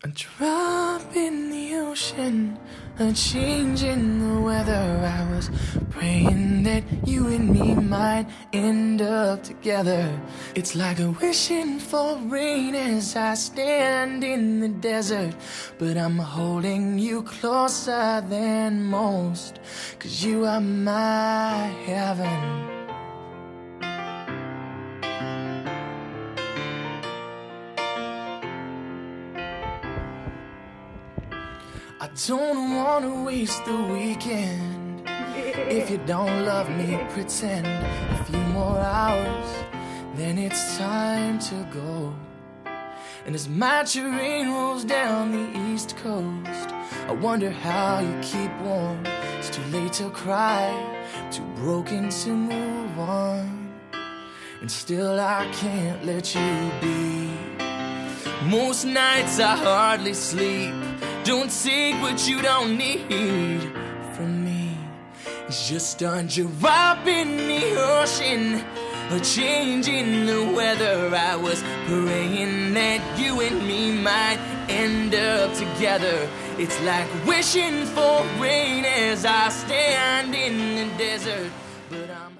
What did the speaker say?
A drop in the ocean, a change in the weather. I was praying that you and me might end up together. It's like a wishing for rain as I stand in the desert. But I'm holding you closer than most, 'cause you are my heaven. I don't wanna waste the weekend. If you don't love me, pretend a few more hours, then it's time to go. And as my train rolls down the east coast, I wonder how you keep warm. It's too late to cry, too broken to move on, and still I can't let you be. Most nights I hardly sleep. Don't take what you don't need from me. It's just a drop in the ocean, a change in the weather. I was praying that you and me might end up together. It's like wishing for rain as I stand in the desert. But I'm